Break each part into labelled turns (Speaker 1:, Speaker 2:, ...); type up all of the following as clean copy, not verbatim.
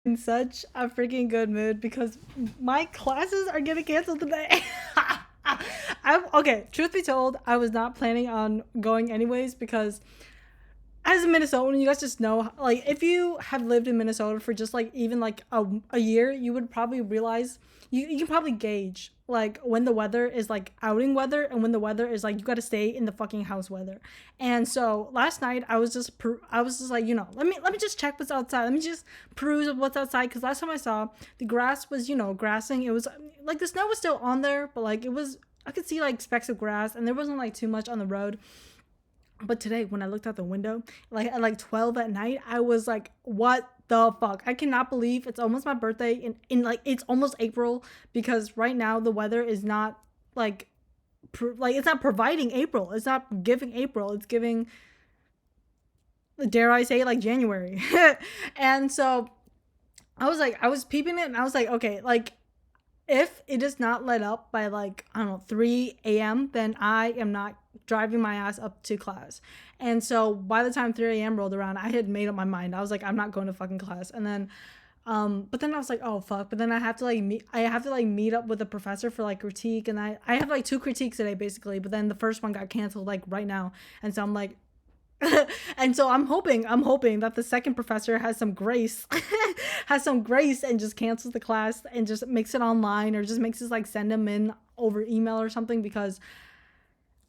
Speaker 1: In such a freaking good mood because my classes are getting canceled today. I'm okay. Truth be told, I was not planning on going anyways because as a Minnesotan, you guys just know, like, if you have lived in Minnesota for just like even like a year, you would probably realize you can probably gauge like when the weather is like outing weather and when the weather is like you got to stay in the fucking house weather. And so last night I was just like, let me just check what's outside. Let me just peruse what's outside because last time I saw the grass was, grassing. It was like the snow was still on there, but like it was I could see like specks of grass and there wasn't like too much on the road. But today, when I looked out the window, like at like 12 at night, I was like, what the fuck? I cannot believe it's almost my birthday in like it's almost April because right now the weather is not like like it's not providing April. It's not giving April. It's giving, dare I say, like January. And so I was peeping it and I was like, okay, like if it does not let up by like I don't know 3 a.m., then I am not driving my ass up to class. And so by the time 3 a.m. rolled around, I had made up my mind. I was like, I'm not going to fucking class. And then but then I was like, oh fuck. But then I have to like meet up with a professor for like critique, and I have like two critiques today basically. But then the first one got canceled like right now, and so I'm like, and so I'm hoping that the second professor has some grace, has some grace and just cancels the class and just makes it online or just makes us like send them in over email or something because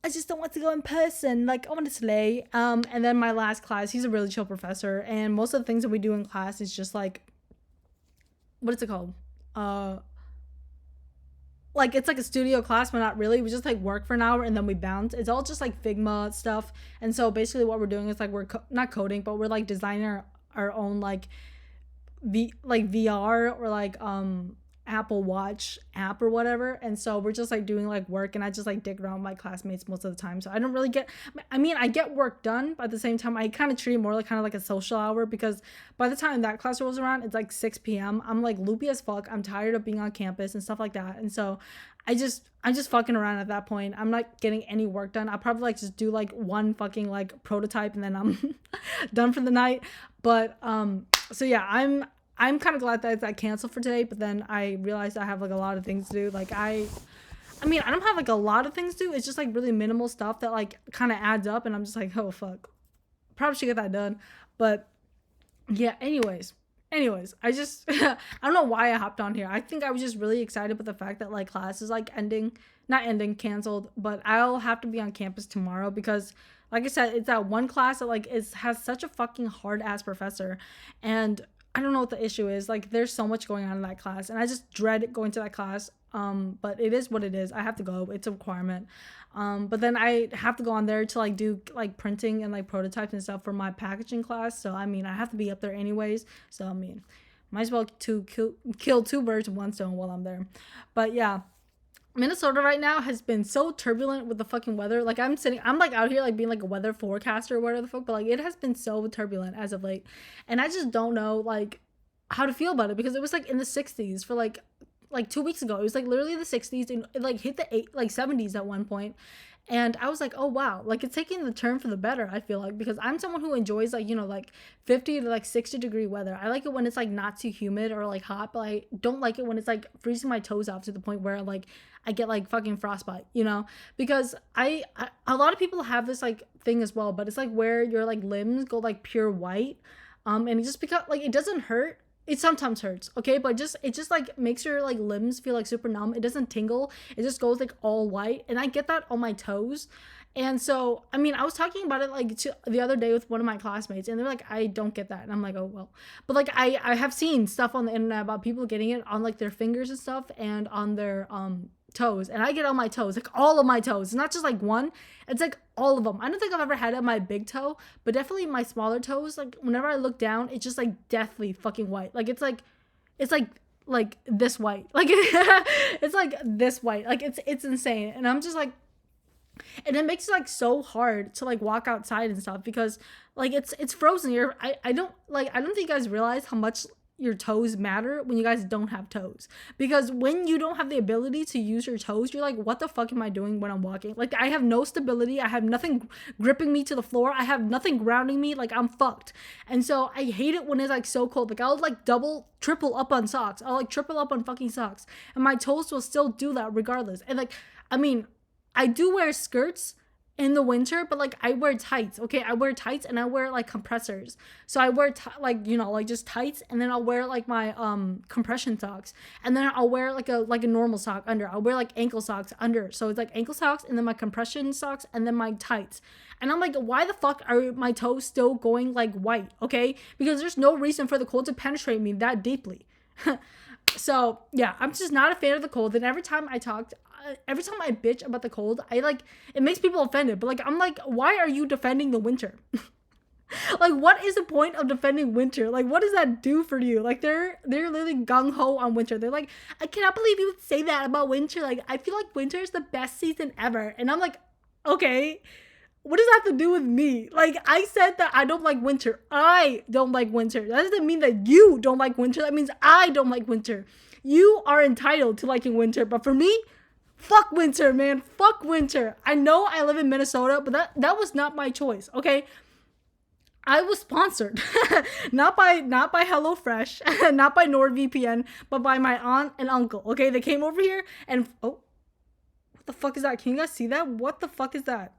Speaker 1: I just don't want to go in person. Like I want to slay. And then my last class, he's a really chill professor, and most of the things that we do in class is just like, what is it called? Uh, like it's like a studio class, but not really. We just like work for an hour and then we bounce. It's all just like Figma stuff. And so basically, what we're doing is like not coding, but we're like designing our own like VR or like Apple Watch app or whatever. And so we're just like doing like work, and I just like dig around my classmates most of the time. So I don't really get. I mean, I get work done, but at the same time, I kind of treat it more like kind of like a social hour because by the time that class rolls around, it's like 6 p.m. I'm like loopy as fuck. I'm tired of being on campus and stuff like that. And so I'm just fucking around at that point. I'm not getting any work done. I'll probably like just do like one fucking like prototype and then I'm done for the night. But so yeah, I'm kind of glad that it's canceled for today, but then I realized I have like a lot of things to do. Like I mean, I don't have like a lot of things to do. It's just like really minimal stuff that like kind of adds up, and I'm just like, oh fuck, probably should get that done. But yeah, anyways, I just I don't know why I hopped on here. I think I was just really excited with the fact that like class is like ending, not ending, canceled, but I'll have to be on campus tomorrow because like I said, it's that one class that like is has such a fucking hard ass professor, and I don't know what the issue is. Like there's so much going on in that class and I just dread going to that class. But it is what it is. I have to go. It's a requirement. But then I have to go on there to like do like printing and like prototypes and stuff for my packaging class. So I mean, I have to be up there anyways. So I mean, might as well kill two birds with one stone while I'm there. But yeah, Minnesota right now has been so turbulent with the fucking weather. Like I'm like out here like being like a weather forecaster or whatever the fuck, but like it has been so turbulent as of late, and I just don't know like how to feel about it because it was like in the 60s for like 2 weeks ago. It was like literally the 60s and it like hit the 70s at one point, and I was like, oh wow, like it's taking the turn for the better. I feel like because I'm someone who enjoys like like 50 to like 60-degree weather. I like it when it's like not too humid or like hot, but I don't like it when it's like freezing my toes off to the point where like I get like fucking frostbite, because I a lot of people have this like thing as well, but it's like where your like limbs go like pure white, and it just because like it doesn't hurt. It sometimes hurts, okay, but it just like makes your like limbs feel like super numb. It doesn't tingle. It just goes like all white, and I get that on my toes. And so, I mean, I was talking about it like the other day with one of my classmates, and they're like, "I don't get that," and I'm like, "Oh well," but like I have seen stuff on the internet about people getting it on like their fingers and stuff, and on their toes, and I get on my toes, like all of my toes. It's not just like one, it's like all of them. I don't think I've ever had it on my big toe, but definitely my smaller toes. Like whenever I look down, it's just like deathly fucking white. Like it's like this white. Like it's like this white. Like it's insane. And I'm just like, and it makes it like so hard to like walk outside and stuff because like it's frozen here. I don't think you guys realize how much your toes matter when you guys don't have toes. Because when you don't have the ability to use your toes, you're like, what the fuck am I doing when I'm walking? Like, I have no stability. I have nothing gripping me to the floor. I have nothing grounding me. Like, I'm fucked. And so I hate it when it's like so cold. Like, I'll like double, triple up on socks. I'll like triple up on fucking socks. And my toes will still do that regardless. And like, I mean, I do wear skirts in the winter, but like I wear tights. Okay, I wear tights and I wear like compressors. So I wear like, you know, like just tights, and then I'll wear like my compression socks, and then I'll wear like a normal sock under. I'll wear like ankle socks under. So it's like ankle socks and then my compression socks and then my tights. And I'm like, why the fuck are my toes still going like white? Okay, because there's no reason for the cold to penetrate me that deeply. So yeah, I'm just not a fan of the cold. And every time I bitch about the cold, I like, it makes people offended. But like, I'm like, why are you defending the winter? Like, what is the point of defending winter? Like, what does that do for you? Like, they're literally gung-ho on winter. They're like, I cannot believe you would say that about winter. Like, I feel like winter is the best season ever. And I'm like, okay, what does that have to do with me? Like, I said that I don't like winter. I don't like winter. That doesn't mean that you don't like winter. That means I don't like winter. You are entitled to liking winter. But for me, fuck winter, man. Fuck winter. I know I live in Minnesota, but that was not my choice, okay? I was sponsored. not by HelloFresh, not by NordVPN, but by my aunt and uncle, okay? They came over here and... Oh, what the fuck is that? Can you guys see that? What the fuck is that?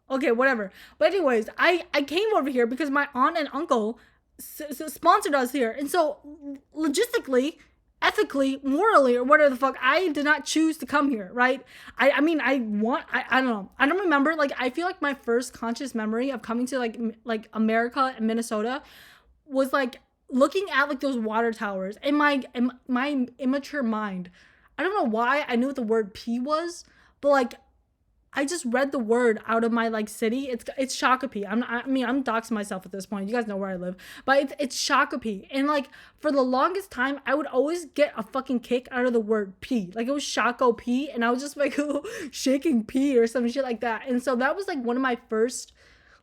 Speaker 1: Okay, whatever. But anyways, I came over here because my aunt and uncle sponsored us here. And so, logistically, ethically, morally, or whatever the fuck, I did not choose to come here, right? I mean, I don't know. I don't remember. Like, I feel like my first conscious memory of coming to, like America and Minnesota was, like, looking at, like, those water towers. In my immature mind, I don't know why I knew what the word P was, but, like, I just read the word out of my like city. It's Shakopee. I'm doxing myself at this point. You guys know where I live, but it's Shakopee. And like for the longest time, I would always get a fucking kick out of the word P. Like it was Shakopee, and I was just like shaking P or some shit like that. And so that was like one of my first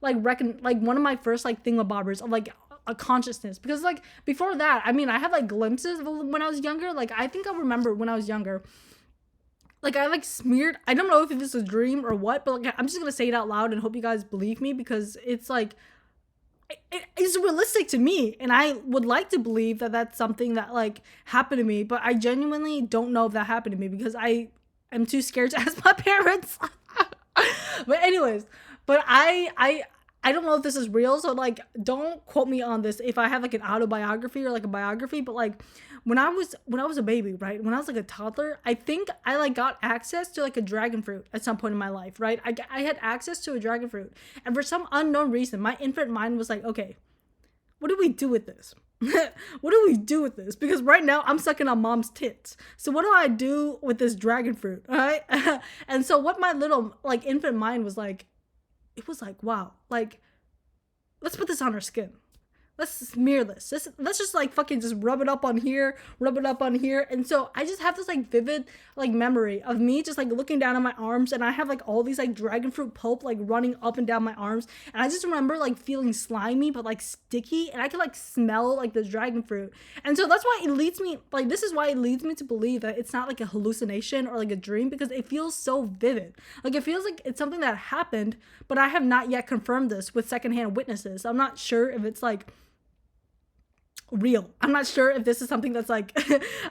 Speaker 1: one of my first like thingamabobbers of like a consciousness, because like before that, I mean, I had like glimpses of when I was younger. Like I think I remember when I was younger. Like, I, like, smeared... I don't know if this is a dream or what, but, like, I'm just gonna say it out loud and hope you guys believe me, because it's, like... It's realistic to me, and I would like to believe that that's something that, like, happened to me, but I genuinely don't know if that happened to me, because I am too scared to ask my parents. But anyways, but I don't know if this is real, so, like, don't quote me on this if I have, like, an autobiography or, like, a biography, but, like... When I was a baby, right? When I was like a toddler, I think I like got access to like a dragon fruit at some point in my life, right? I had access to a dragon fruit. And for some unknown reason, my infant mind was like, okay, what do we do with this? What do we do with this? Because right now I'm sucking on mom's tits. So what do I do with this dragon fruit? All right. And so what my little like infant mind was like, it was like, wow, like, let's put this on our skin. Let's smear this. Let's just like fucking just rub it up on here. And so I just have this like vivid like memory of me just like looking down at my arms, and I have like all these like dragon fruit pulp like running up and down my arms. And I just remember like feeling slimy but like sticky, and I could like smell like the dragon fruit. And so that's why it leads me, like this is why it leads me to believe that it's not like a hallucination or like a dream, because it feels so vivid. Like it feels like it's something that happened, but I have not yet confirmed this with secondhand witnesses. I'm not sure if it's like real. I'm not sure if this is something that's like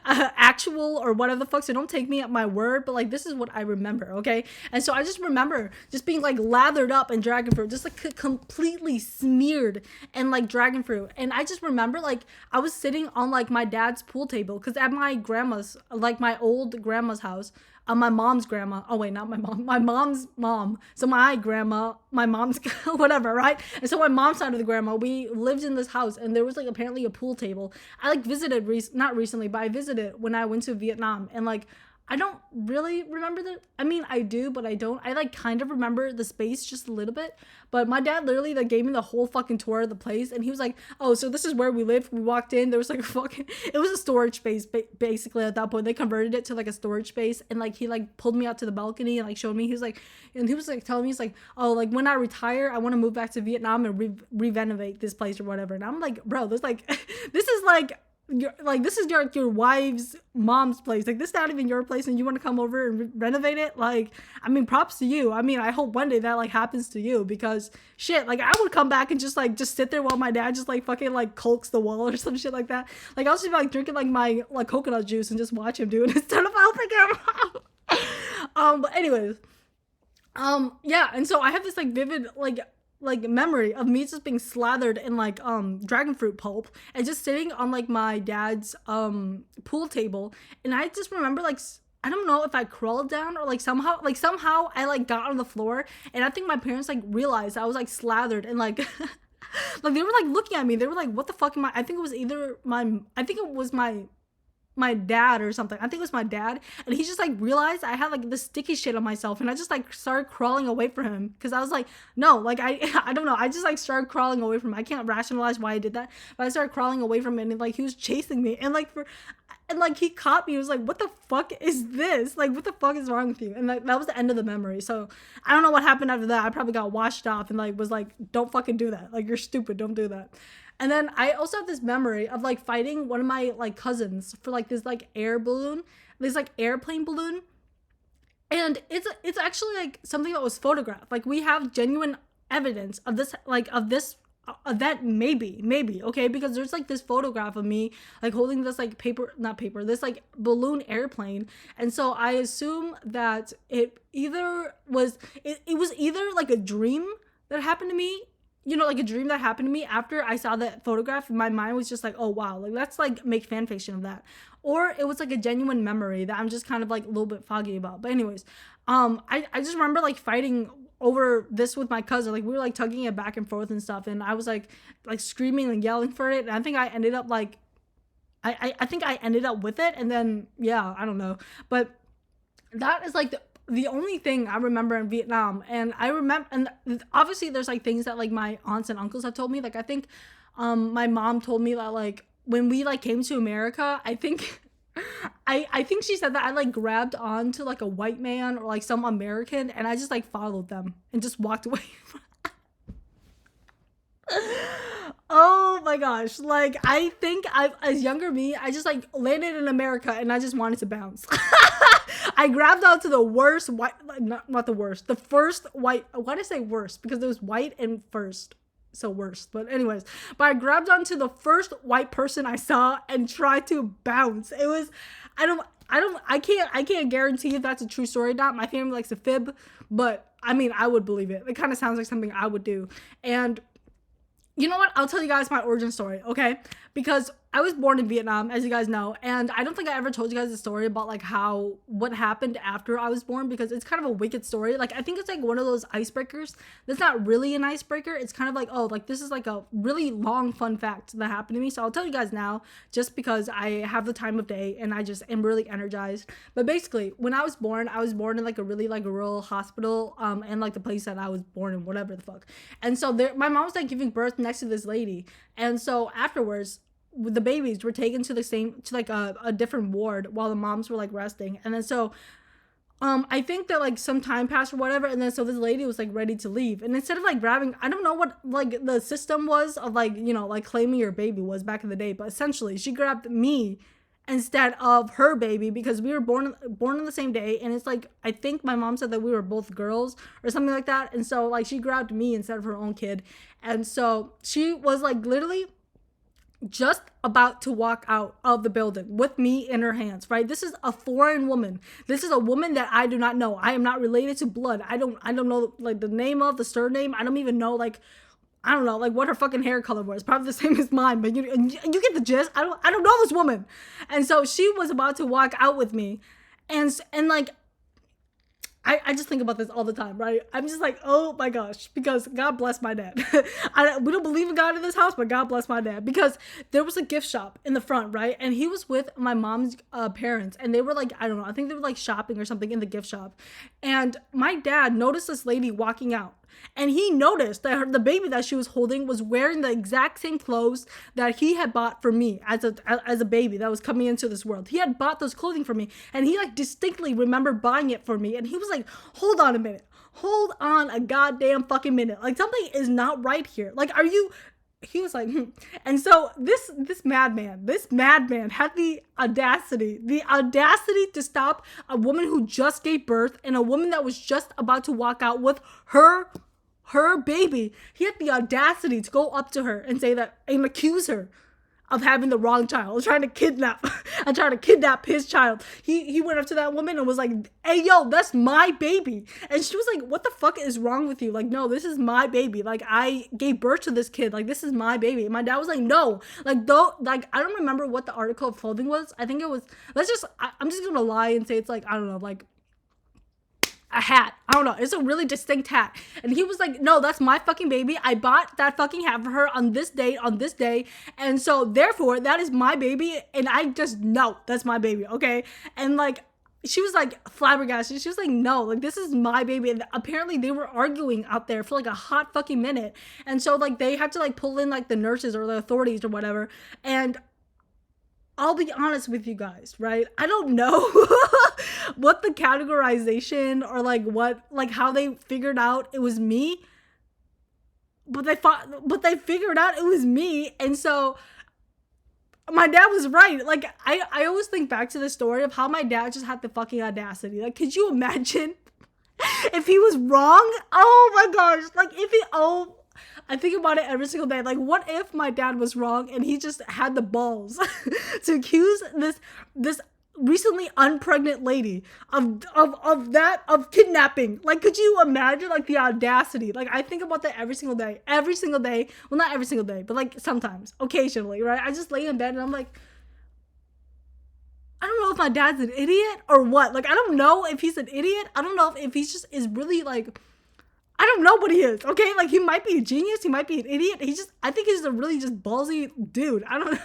Speaker 1: actual or whatever the fuck, so don't take me at my word, but like this is what I remember, okay? And so I just remember just being like lathered up in dragon fruit, just like completely smeared in like dragon fruit. And I just remember like I was sitting on like my dad's pool table, because at my grandma's, like my old grandma's house, my mom's grandma, oh wait, not my mom, my mom's mom, so my grandma, my mom's whatever, right? And so my mom's side of the grandma, we lived in this house, and there was like apparently a pool table. I like visited not recently, but I visited when I went to Vietnam, and like I don't really remember I mean, I do, but I don't. I like kind of remember the space just a little bit. But my dad literally like gave me the whole fucking tour of the place, and he was like, "Oh, so this is where we live." We walked in. There was like a fucking. It was a storage space basically at that point. They converted it to like a storage space, and like he like pulled me out to the balcony and like showed me. He was like telling me, he's like, "Oh, like when I retire, I want to move back to Vietnam and renovate this place or whatever." And I'm like, "Bro, this like, this is like." This is your wife's mom's place. Like, this is not even your place, and you want to come over and renovate it. Like, I mean, props to you. I mean, I hope one day that like happens to you, because shit, like I would come back and just sit there while my dad just like fucking like caulks the wall or some shit like that. Like, I'll just be like drinking like my like coconut juice and just watch him do it instead of helping him. But anyways, yeah, and so I have this like vivid like memory of me just being slathered in like dragon fruit pulp and just sitting on like my dad's pool table. And I just remember like I don't know if I crawled down or like somehow I like got on the floor, and I think my parents like realized I was like slathered and like like they were like looking at me. They were like, what the fuck am I think it was either my dad or something. I think it was my dad, and he just like realized I had like this sticky shit on myself, and I just like started crawling away from him, because I was like, no, like I don't know, I just like started crawling away from him. I can't rationalize why I did that, but I started crawling away from him, and like he was chasing me, and like he caught me. He was like, what the fuck is this? Like, what the fuck is wrong with you? And like that was the end of the memory. So I don't know what happened after that. I probably got washed off and like was like, don't fucking do that. Like, you're stupid. Don't do that. And then I also have this memory of like fighting one of my like cousins for like this like this like airplane balloon. And it's actually like something that was photographed. Like, we have genuine evidence of this event, maybe, okay, because there's like this photograph of me like holding this like this like balloon airplane. And so I assume that it was either like a dream that happened to me, like a dream that happened to me after I saw that photograph. My mind was just like, oh wow, like let's like make fan fiction of that. Or it was like a genuine memory that I'm just kind of like a little bit foggy about. But anyways, I just remember like fighting over this with my cousin. Like, we were like tugging it back and forth and stuff, and I was like screaming and yelling for it, and I think I ended up like I think I ended up with it, and then yeah, I don't know. But that is like the only thing I remember in Vietnam. And I remember, and obviously there's like things that like my aunts and uncles have told me. Like, I think my mom told me that like when we like came to America, I think I think she said that I like grabbed on to like a white man or like some American, and I just like followed them and just walked away. Oh my gosh. Like, I think as younger me, I just like landed in America and I just wanted to bounce. I grabbed onto the worst white, not the worst, the first white, why did I say worst? Because there was white and first. So worst. But anyways, I grabbed onto the first white person I saw and tried to bounce. It was, I can't guarantee if that's a true story or not. My family likes to fib, but I mean, I would believe it. It kind of sounds like something I would do. And you know what? I'll tell you guys my origin story, okay? Because I was born in Vietnam, as you guys know, and I don't think I ever told you guys the story about like what happened after I was born, because it's kind of a wicked story. Like, I think it's like one of those icebreakers that's not really an icebreaker. It's kind of like, oh, like this is like a really long fun fact that happened to me. So I'll tell you guys now, just because I have the time of day and I just am really energized. But basically, when I was born in like a really like rural hospital, and like the place that I was born in, whatever the fuck. And so my mom was like giving birth next to this lady, and so afterwards, the babies were taken to a different ward while the moms were like resting. And then so I think that like some time passed or whatever, and then so this lady was like ready to leave, and instead of like grabbing, I don't know what like the system was of like, like claiming your baby was back in the day, but essentially she grabbed me instead of her baby, because we were born on the same day. And it's like, I think my mom said that we were both girls or something like that, and so like she grabbed me instead of her own kid. And so she was like literally just about to walk out of the building with me in her hands, right? This is a foreign woman. This is a woman that I do not know. I am not related to blood. I don't know like the name of the surname. I don't even know like, I don't know like what her fucking hair color was. Probably the same as mine, but you get the gist. I don't know this woman. And so she was about to walk out with me, and like I just think about this all the time, right? I'm just like, oh my gosh, because God bless my dad. We don't believe in God in this house, but God bless my dad, because there was a gift shop in the front, right? And he was with my mom's parents, and they were like, I don't know, I think they were like shopping or something in the gift shop. And my dad noticed this lady walking out. And he noticed that the baby that she was holding was wearing the exact same clothes that he had bought for me as a baby that was coming into this world. He had bought those clothing for me, and he like distinctly remembered buying it for me. And he was like, "Hold on a minute, hold on a goddamn fucking minute. Like something is not right here. Like, are you?" He was like, hmm. And so this madman had the audacity to stop a woman who just gave birth and a woman that was just about to walk out with her baby. He had the audacity to go up to her and say that and accuse her of having the wrong child, trying to kidnap his child. He went up to that woman and was like, "Hey, yo, that's my baby." And she was like, "What the fuck is wrong with you? Like, no, this is my baby. Like, I gave birth to this kid. Like, this is my baby." And my dad was like, "No, like, though, like, I don't remember what the article of clothing was. I think it was. I'm just gonna lie and say it's like, I don't know, like a hat. I don't know. It's a really distinct hat." And he was like, "No, that's my fucking baby. I bought that fucking hat for her on this date, on this day. And so therefore that is my baby. And I just know that's my baby." Okay. And like, she was like flabbergasted. She was like, "No, like this is my baby." And apparently they were arguing out there for like a hot fucking minute. And so like they had to like pull in like the nurses or the authorities or whatever. And I'll be honest with you guys, right? I don't know what the categorization or like what, like how they figured out it was me, but they figured out it was me. And so my dad was right. Like, I always think back to the story of how my dad just had the fucking audacity. Like, could you imagine if he was wrong? Oh my gosh. Like, I think about it every single day. Like, what if my dad was wrong and he just had the balls to accuse this recently unpregnant lady of kidnapping? Like, could you imagine like the audacity? Like, I think about that every single day. Every single day. Well, not every single day, but like sometimes, occasionally, right? I just lay in bed and I'm like, I don't know if my dad's an idiot or what. Like, I don't know if he's an idiot. I don't know if he's just is really like, I don't know what he is, okay? Like, he might be a genius. He might be an idiot. I think he's a really just ballsy dude. I don't know.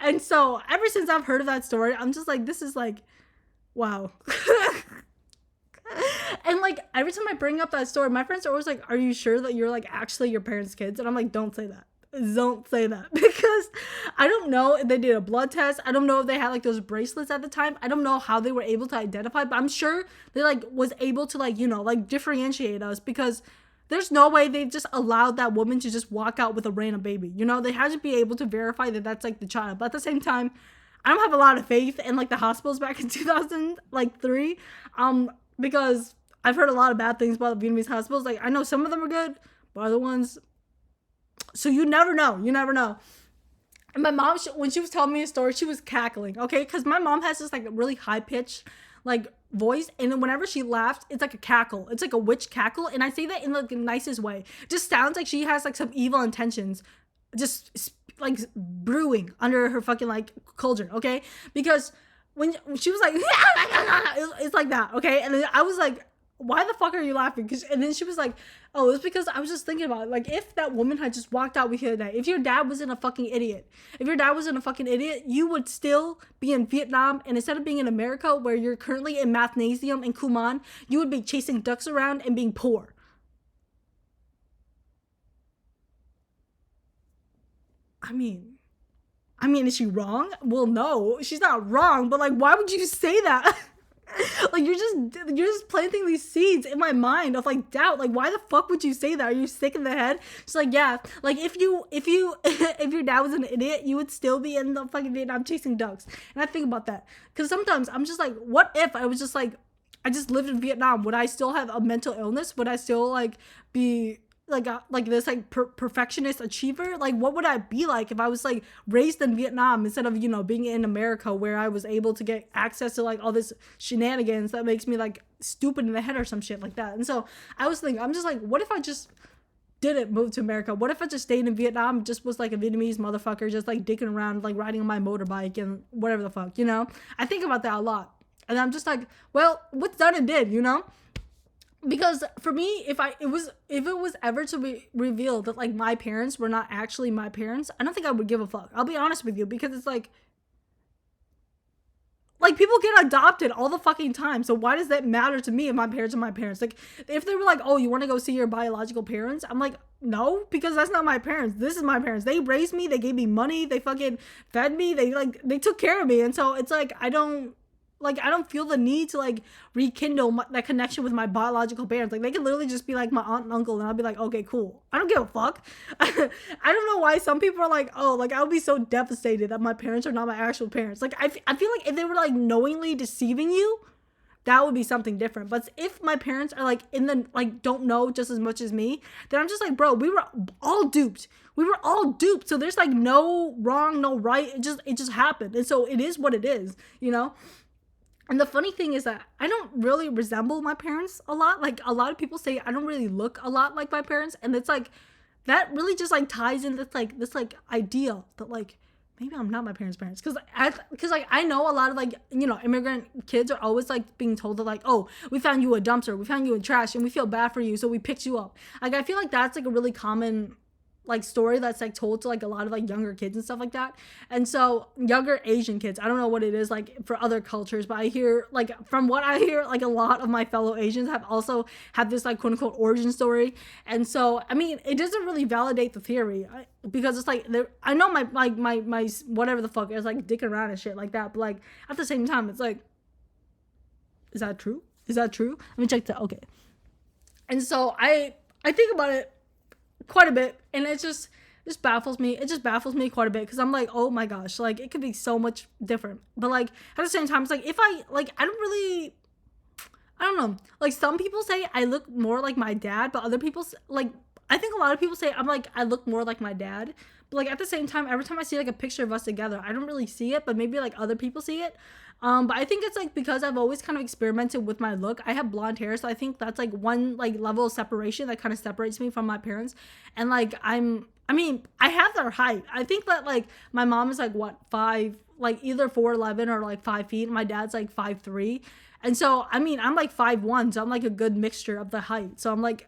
Speaker 1: And so, ever since I've heard of that story, I'm just like, this is like, wow. And like, every time I bring up that story, my friends are always like, "Are you sure that you're like actually your parents' kids?" And I'm like, don't say that. Don't say that. Because I don't know if they did a blood test. I don't know if they had like those bracelets at the time. I don't know how they were able to identify, but I'm sure they like was able to like, like differentiate us, because there's no way they just allowed that woman to just walk out with a random baby. They had to be able to verify that that's like the child. But at the same time, I don't have a lot of faith in like the hospitals back in 2003, because I've heard a lot of bad things about the Vietnamese hospitals. Like, I know some of them are good, but other ones, so you never know. You never know. And my mom, when she was telling me a story, she was cackling, okay? Because my mom has this like really high pitched like voice, and then whenever she laughs, it's like a cackle. It's like a witch cackle, and I say that in like the nicest way. It just sounds like she has like some evil intentions, just like brewing under her fucking like cauldron, okay? Because when she was like, it's like that, okay? And then I was like, "Why the fuck are you laughing?" And then she was like, "Oh, it's because I was just thinking about it. Like, if that woman had just walked out with you today, if your dad wasn't a fucking idiot, you would still be in Vietnam, and instead of being in America where you're currently in Mathnasium and Kuman, you would be chasing ducks around and being poor." I mean, is she wrong? Well, no, she's not wrong, but like, why would you say that? Like, you're just planting these seeds in my mind of like doubt. Like, why the fuck would you say that? Are you sick in the head? She's like, "Yeah, like if if your dad was an idiot, you would still be in the fucking Vietnam chasing ducks." And I think about that because sometimes I'm just like, what if I was just like, I just lived in Vietnam? Would I still have a mental illness? Would I still like be like this like perfectionist achiever? Like, what would I be like if I was like raised in Vietnam instead of being in America, where I was able to get access to like all this shenanigans that makes me like stupid in the head or some shit like that? And so I was thinking, I'm just like, what if I just didn't move to America? What if I just stayed in Vietnam, just was like a Vietnamese motherfucker, just like dicking around, like riding on my motorbike and whatever the fuck, I think about that a lot. And I'm just like, well, what's done and did, you know? Because for me, if it was ever to be revealed that like my parents were not actually my parents, I don't think I would give a fuck. I'll be honest with you, because it's like people get adopted all the fucking time. So why does that matter to me if my parents are my parents? Like if they were like, oh, you want to go see your biological parents? I'm like, no, because that's not my parents. This is my parents. They raised me. They gave me money. They fucking fed me. They took care of me. And so it's like, I don't feel the need to like rekindle that connection with my biological parents. Like they could literally just be like my aunt and uncle, and I'll be like, okay, cool. I don't give a fuck. I don't know why some people are like, oh, like I would be so devastated that my parents are not my actual parents. Like I feel like if they were like knowingly deceiving you, that would be something different. But if my parents are like in the like don't know just as much as me, then I'm just like, bro, we were all duped. We were all duped. So there's like no wrong, no right. It just happened. And so it is what it is, you know? And the funny thing is that I don't really resemble my parents a lot. Like a lot of people say I don't really look a lot like my parents, and it's like that really just like ties in this like idea that like maybe I'm not my parents because like I know a lot of like, you know, immigrant kids are always like being told that like, oh, we found you a dumpster, we found you in trash, and we feel bad for you, so we picked you up. Like I feel like that's like a really common like story that's like told to like a lot of like younger kids and stuff like that. And so younger Asian kids, I don't know what it is like for other cultures, but I hear like from what I hear, like a lot of my fellow Asians have also had this like quote unquote origin story. And so I mean it doesn't really validate the theory, because it's like I know my whatever the fuck is like dicking around and shit like that, but like at the same time it's like, is that true? Let me check that. Okay. And so I think about it quite a bit, and it just baffles me. It just baffles me quite a bit, because I'm like, oh my gosh, like it could be so much different. But like at the same time, it's like if I don't know, like some people say I look more like my dad, but other people like I think a lot of people say I'm like I look more like my dad. But like at the same time, every time I see like a picture of us together, I don't really see it, but maybe like other people see it. But I think it's like because I've always kind of experimented with my look. I have blonde hair, so I think that's like one like level of separation that kind of separates me from my parents. And like I mean, I have their height. I think that like my mom is like what, five, like either 4'11" or like 5 feet. My dad's like 5'3", and so I mean I'm like 5'1", so I'm like a good mixture of the height. So I'm like,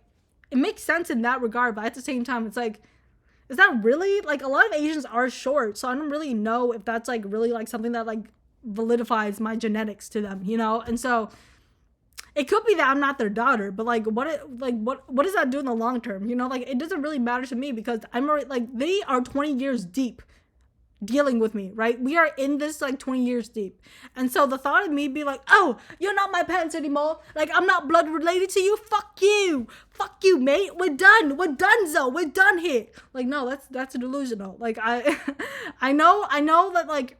Speaker 1: it makes sense in that regard. But at the same time, it's like, is that really like a lot of Asians are short? So I don't really know if that's like really like something that like validifies my genetics to them, you know? And so it could be that I'm not their daughter, but like what does that do in the long term? You know, like it doesn't really matter to me, because I'm already like, they are 20 years deep dealing with me, right? We are in this like 20 years deep. And so the thought of me be like, oh, you're not my parents anymore, like I'm not blood related to you, fuck you mate, we're done zo, we're done here. Like no, that's delusional. Like I know that like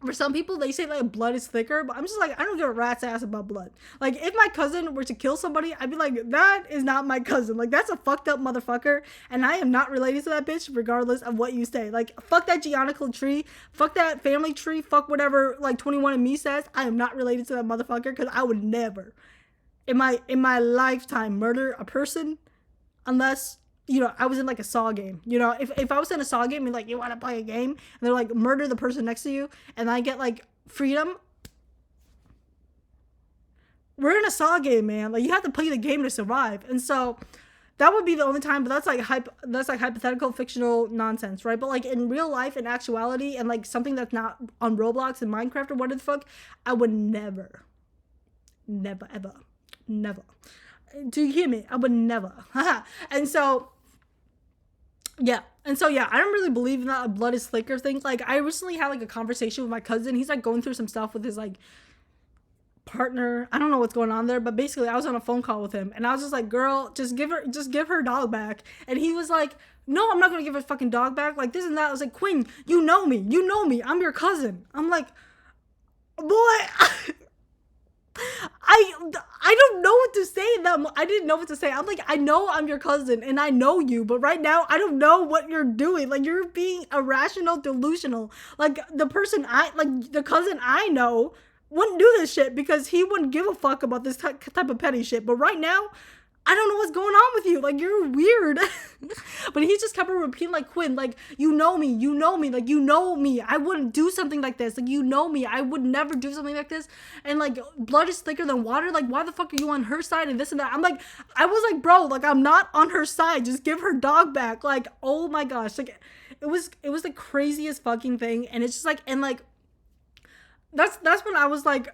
Speaker 1: for some people they say like blood is thicker, but I'm just like, I don't give a rat's ass about blood. Like if my cousin were to kill somebody, I'd be like, that is not my cousin, like that's a fucked up motherfucker, and I am not related to that bitch regardless of what you say. Like fuck that genealogical tree, fuck that family tree, fuck whatever like 21andMe says. I am not related to that motherfucker, because I would never in my lifetime murder a person unless, you know, I was in like a Saw game. You know, if I was in a Saw game and like, you want to play a game, and they're like, murder the person next to you, and I get like freedom. We're in a Saw game, man. Like you have to play the game to survive. And so that would be the only time. But that's like hypothetical fictional nonsense, right? But like in real life, in actuality, and like something that's not on Roblox and Minecraft or what the fuck, I would never ever. Do you hear me? I would never. And so yeah. And so yeah, I don't really believe in that blood is thicker thing. Like I recently had like a conversation with my cousin. He's like going through some stuff with his like partner. I don't know what's going on there, but basically I was on a phone call with him, and I was just like, girl, just give her dog back. And he was like, no, I'm not gonna give her fucking dog back, like this and that. I was like, Quinn, you know me, I'm your cousin. I'm like, boy, I don't know what to say. I didn't know what to say. I'm like, I know I'm your cousin and I know you, but right now I don't know what you're doing. Like you're being irrational, delusional. Like the cousin I know wouldn't do this shit, because he wouldn't give a fuck about this type of petty shit. But right now, I don't know what's going on with you. Like, you're weird. But he just kept repeating, like, Quinn, like, you know me, like, you know me. I wouldn't do something like this. Like, you know me. I would never do something like this. And, like, blood is thicker than water. Like, why the fuck are you on her side and this and that? I'm like, I was like, bro, like, I'm not on her side. Just give her dog back. Like, oh my gosh. Like, it was the craziest fucking thing. And it's just like, and like, that's when I was like,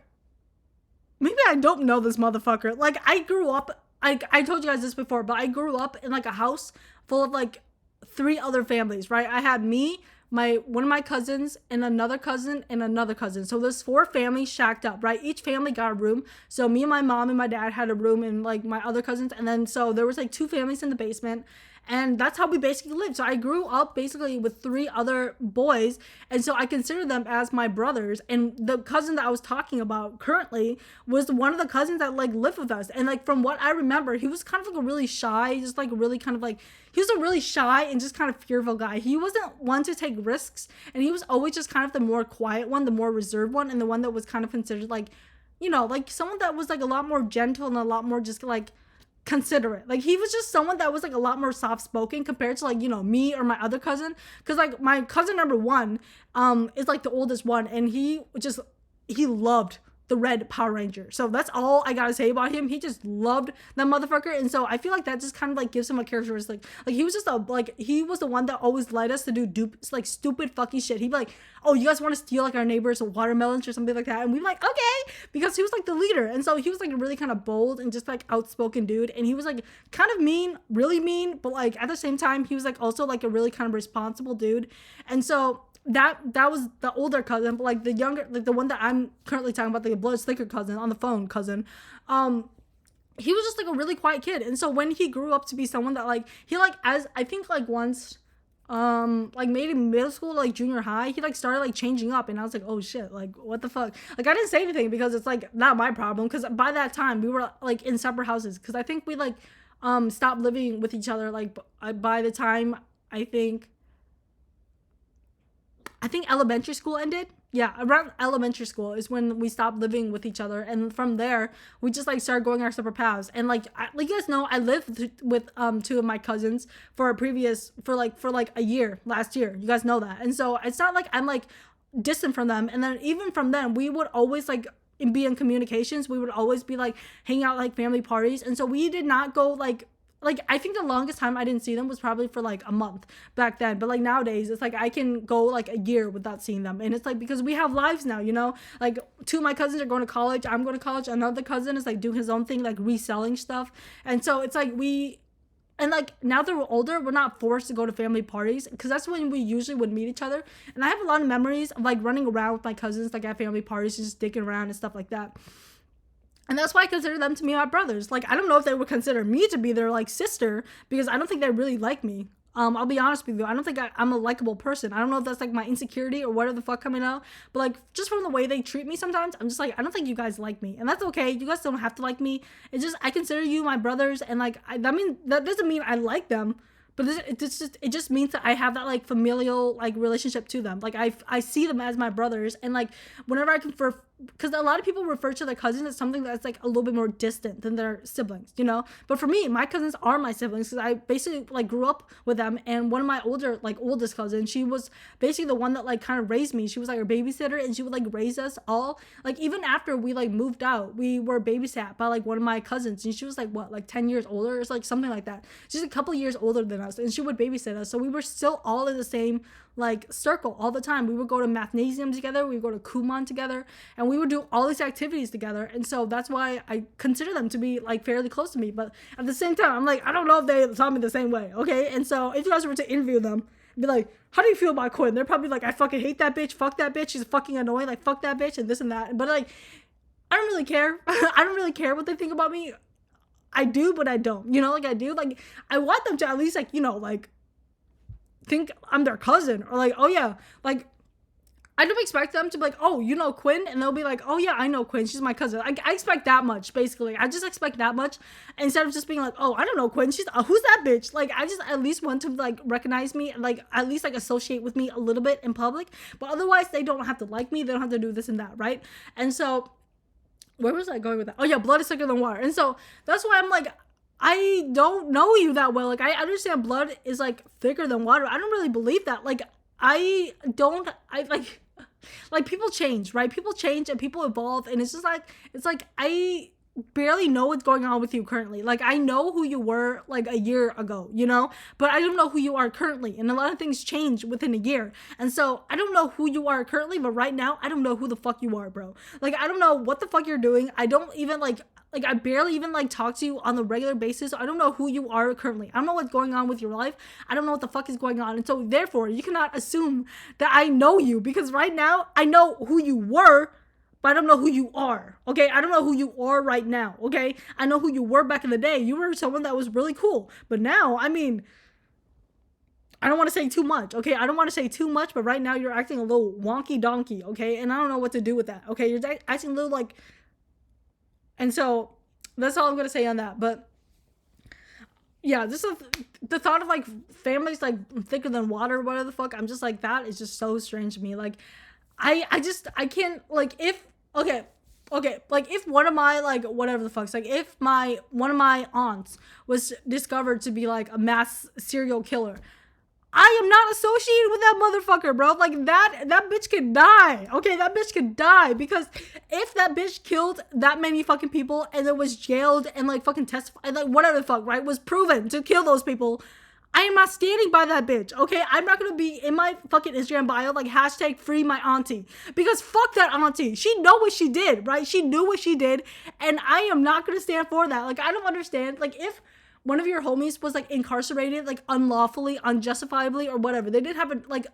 Speaker 1: maybe I don't know this motherfucker. Like, I grew up, I told you guys this before, but I grew up in like a house full of like 3 other families, right? I had me, one of my cousins, and another cousin, and another cousin. So there's 4 families shacked up, right? Each family got a room. So me and my mom and my dad had a room, and like my other cousins, and then so there was like 2 families in the basement. And that's how we basically lived. So I grew up basically with 3 other boys. And so I consider them as my brothers. And the cousin that I was talking about currently was one of the cousins that like lived with us. And like from what I remember, he was kind of like a really shy, just like really kind of like, he was a really shy and just kind of fearful guy. He wasn't one to take risks. And he was always just kind of the more quiet one, the more reserved one, and the one that was kind of considered like, you know, like someone that was like a lot more gentle and a lot more just like considerate. Like he was just someone that was like a lot more soft spoken compared to like, you know, me or my other cousin, because like my cousin number 1 is like the oldest one, and he loved the red Power Ranger. So that's all I gotta say about him. He just loved that motherfucker. And so I feel like that just kind of like gives him a characteristic. Like he was just he was the one that always led us to do like stupid fucking shit. He'd be like, oh, you guys want to steal like our neighbors' watermelons or something like that? And we'd be like, okay, because he was like the leader. And so he was like a really kind of bold and just like outspoken dude. And he was like kind of mean, really mean, but like at the same time, he was like also like a really kind of responsible dude. And so that was the older cousin, but like the younger, like the one that I'm currently talking about, the blood thicker cousin on the phone cousin, he was just like a really quiet kid. And so when he grew up to be someone that like he like, as I think like once like maybe middle school, like junior high, he like started like changing up, and I was like, oh shit, like what the fuck. Like I didn't say anything because it's like not my problem, because by that time we were like in separate houses, because I think we like stopped living with each other like by the time I think elementary school ended. Yeah, around elementary school is when we stopped living with each other, and from there we just like started going our separate paths. And like like you guys know, I lived with 2 of my cousins for like a year last year. You guys know that. And so it's not like I'm like distant from them. And then even from them, we would always like be in communications. We would always be like hanging out like family parties. And so we did not go like I think the longest time I didn't see them was probably for like a month back then. But like nowadays, it's like I can go like a year without seeing them. And it's like because we have lives now, you know, like 2 of my cousins are going to college. I'm going to college. Another cousin is like doing his own thing, like reselling stuff. And so it's like and like now that we're older, we're not forced to go to family parties, because that's when we usually would meet each other. And I have a lot of memories of like running around with my cousins, like at family parties, just dicking around and stuff like that. And that's why I consider them to be my brothers. Like, I don't know if they would consider me to be their, like, sister, because I don't think they really like me. I'll be honest with you. I don't think I'm a likable person. I don't know if that's, like, my insecurity or whatever the fuck coming out. But, like, just from the way they treat me sometimes, I'm just like, I don't think you guys like me. And that's okay. You guys don't have to like me. It's just, I consider you my brothers. And, like, that doesn't mean I like them. But it just means that I have that like familial like relationship to them. Like I see them as my brothers, and like whenever I confer, because a lot of people refer to their cousins as something that's like a little bit more distant than their siblings, you know. But for me, my cousins are my siblings, because I basically like grew up with them. And one of my oldest cousins, she was basically the one that like kind of raised me. She was like our babysitter, and she would like raise us all. Like even after we like moved out, we were babysat by like one of my cousins, and she was like what, like 10 years older or like something like that. She's a couple years older than us, and she would babysit us. So we were still all in the same like circle all the time. We would go to mathnasium together, we would go to Kumon together, and we would do all these activities together. And so that's why I consider them to be like fairly close to me. But at the same time, I'm like, I don't know if they saw me the same way. Okay. And so if you guys were to interview them, be like, how do you feel about Quinn? They're probably like, I fucking hate that bitch, fuck that bitch, she's fucking annoying, like fuck that bitch and this and that. But like, I don't really care. I don't really care what they think about me. I do, but I don't, you know, like I do, like I want them to at least like, you know, like think I'm their cousin, or like, oh yeah, like I don't expect them to be like, oh, you know Quinn, and they'll be like, oh yeah, I know Quinn, she's my cousin. I expect that much, basically. I just expect that much, instead of just being like, oh, I don't know Quinn, she's who's that bitch. Like I just at least want to like recognize me, and like at least like associate with me a little bit in public. But otherwise, they don't have to like me, they don't have to do this and that, right? And so where was I going with that? Oh yeah, blood is thicker than water. And so that's why I'm like, I don't know you that well. Like, I understand blood is like thicker than water. I don't really believe that. Like, I like people change, right? People change and people evolve, and it's like I barely know what's going on with you currently. Like, I know who you were like a year ago, you know, but I don't know who you are currently, and a lot of things change within a year. And so I don't know who you are currently, but right now I don't know who the fuck you are, bro. Like, I don't know what the fuck you're doing. I don't even like I barely even like talk to you on the regular basis. So I don't know who you are currently. I don't know what's going on with your life. I don't know what the fuck is going on. And so therefore, you cannot assume that I know you, because right now I know who you were, but I don't know who you are. Okay? I don't know who you are right now. Okay? I know who you were back in the day. You were someone that was really cool. But now, I mean, I don't want to say too much, okay? I don't want to say too much, but right now you're acting a little wonky donkey, okay? And I don't know what to do with that, okay? You're acting a little like, and so that's all I'm gonna say on that. But yeah, just the thought of like families like thicker than water, whatever the fuck. I'm just like, that is just so strange to me. Like, I can't, like, if okay, like if one of my like whatever the fuck's like, if my one of my aunts was discovered to be like a mass serial killer, I am not associated with that motherfucker, bro. Like, that bitch could die. Okay, that bitch could die, because if that bitch killed that many fucking people and then was jailed and like fucking testified, like whatever the fuck, right, was proven to kill those people, I am not standing by that bitch. Okay, I'm not gonna be in my fucking Instagram bio like hashtag free my auntie, because fuck that auntie. She know what she did, right? She knew what she did, and I am not gonna stand for that. Like, I don't understand. Like, if one of your homies was like incarcerated like unlawfully, unjustifiably, or whatever, they didn't have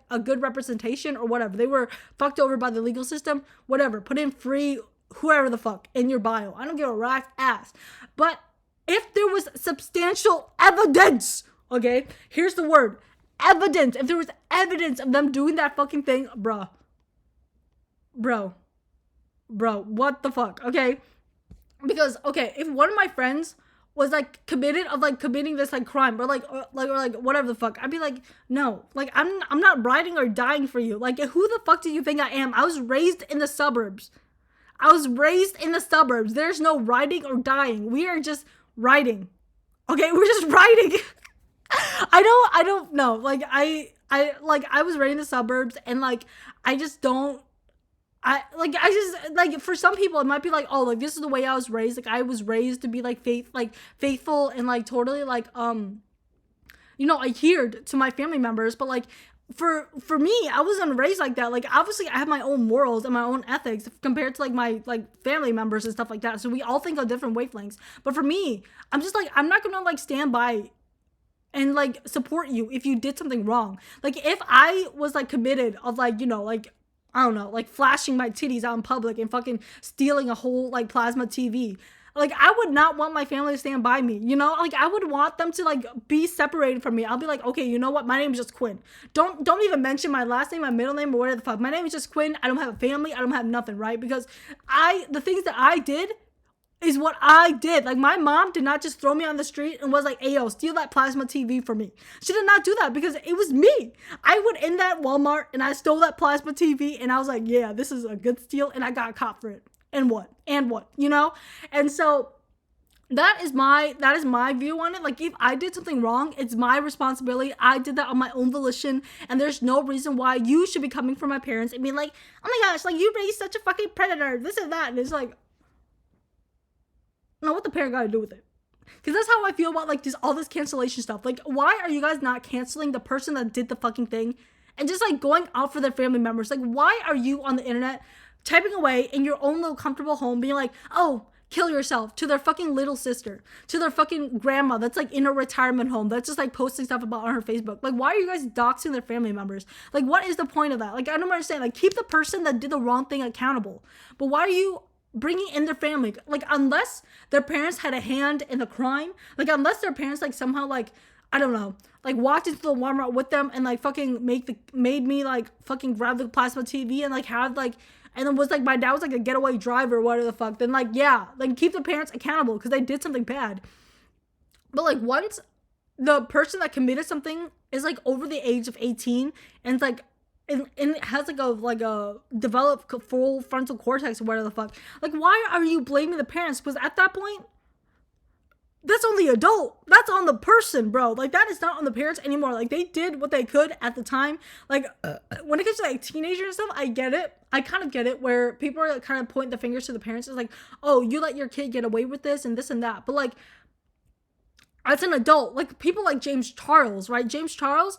Speaker 1: a good representation or whatever, they were fucked over by the legal system, whatever, put in free whoever the fuck in your bio. I don't give a rat's ass. But if there was substantial evidence, okay, here's the word, evidence, if there was evidence of them doing that fucking thing, bro, what the fuck, okay? Because, okay, if one of my friends was like committing this like crime, or whatever the fuck, I'd be like, no, like, I'm not riding or dying for you. Like, who the fuck do you think I am? I was raised in the suburbs. There's no riding or dying. We are just riding. Okay, we're just riding. I don't know. Like, I was raised in the suburbs, and like, I just don't, I just like, for some people it might be like, oh, like, this is the way I was raised. Like, I was raised to be like faithful and like totally like adhered to my family members. But like, for me, I wasn't raised like that. Like, obviously I have my own morals and my own ethics compared to like my like family members and stuff like that. So we all think on different wavelengths. But for me, I'm just like, I'm not gonna like stand by and like support you if you did something wrong. Like, if I was like committed of like, like, I don't know, like flashing my titties out in public and fucking stealing a whole like plasma TV, like, I would not want my family to stand by me, like, I would want them to like be separated from me. I'll be like, okay, you know what, my name is just Quinn. Don't even mention my last name, my middle name, or whatever the fuck. My name is just Quinn. I don't have a family. I don't have nothing, right? Because the things that I did is what I did. Like, my mom did not just throw me on the street and was like, hey, yo, steal that plasma TV for me. She did not do that, because it was me. I went in that Walmart and I stole that plasma TV, and I was like, yeah, this is a good steal, and I got caught for it. And what? And so that is my view on it. Like, if I did something wrong, it's my responsibility. I did that on my own volition, and there's no reason why you should be coming from my parents and being like, oh my gosh, like, you raised such a fucking predator, this and that. And it's like, know what the parent got to do with it. Because that's how I feel about like all this cancellation stuff. Like, why are you guys not canceling the person that did the fucking thing and just like going out for their family members? Like, why are you on the internet typing away in your own little comfortable home being like, oh, kill yourself, to their fucking little sister, to their fucking grandma that's like in a retirement home that's just like posting stuff about on her Facebook? Like, why are you guys doxing their family members? Like, what is the point of that? Like, I don't understand. Like, keep the person that did the wrong thing accountable. But why are you bringing in their family? Like, unless their parents had a hand in the crime, like, unless their parents like somehow like, I don't know, like walked into the Walmart with them and like fucking made me like fucking grab the plasma TV and like have like, and then was like, my dad was like a getaway driver or whatever the fuck, then like, yeah, like, keep the parents accountable because they did something bad. But like, once the person that committed something is like over the age of 18 and it's like, and it has like a developed full frontal cortex or whatever the fuck, like, why are you blaming the parents? Because at that point, that's on the adult. That's on the person, bro. Like, that is not on the parents anymore. Like, they did what they could at the time. Like, when it comes to like teenagers and stuff, I get it. I kind of get it, where people are like, kind of pointing the fingers to the parents. It's like, oh, you let your kid get away with this and this and that. But like, as an adult, like people like James Charles, right? James Charles,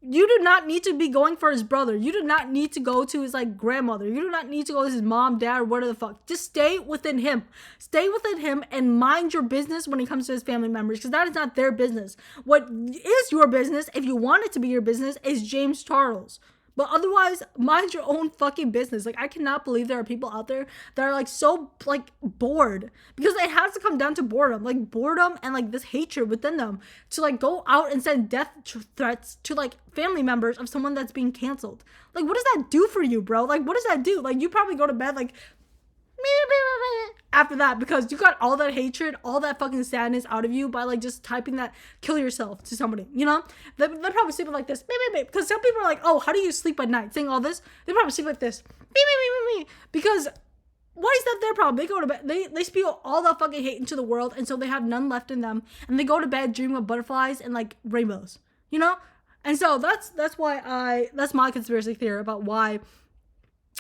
Speaker 1: you do not need to be going for his brother. You do not need to go to his like grandmother. You do not need to go to his mom, dad, or whatever the fuck. Just stay within him. Stay within him and mind your business when it comes to his family members, because that is not their business. What is your business, if you want it to be your business, is James Charles. But otherwise, mind your own fucking business. Like, I cannot believe there are people out there that are like so like bored, because it has to come down to boredom, like boredom and like this hatred within them to like go out and send death threats to like family members of someone that's being canceled. Like, what does that do for you, bro? Like, what does that do? Like, you probably go to bed like after that, because you got all that hatred, all that fucking sadness out of you by like just typing that kill yourself to somebody, you know? They're probably sleeping like this, because some people are like, oh, how do you sleep at night, saying all this? They probably sleep like this, because what is that their problem? They go to bed, they spew all the fucking hate into the world, and so they have none left in them, and they go to bed dreaming of butterflies and like rainbows, you know? And so that's that's my conspiracy theory about why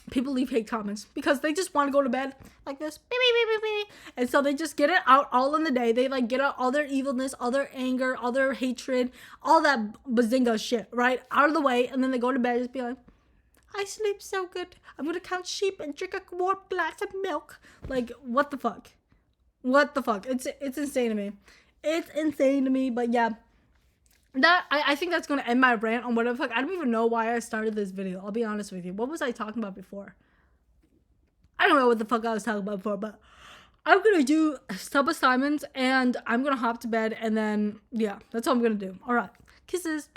Speaker 1: people leave hate comments, because they just want to go to bed like this, and so they just get it out all in the day. They like get out all their evilness, all their anger, all their hatred, all that bazinga shit right out of the way, and then they go to bed and just be like, I sleep so good, I'm gonna count sheep and drink a warm glass of milk. Like, what the fuck, it's insane to me. It's insane to me. But yeah, that I think that's gonna end my rant on whatever the fuck. I don't even know why I started this video, I'll be honest with you. What was I talking about before? I don't know what the fuck I was talking about before, but I'm gonna do sub assignments and I'm gonna hop to bed, and then yeah, that's all I'm gonna do. All right, kisses.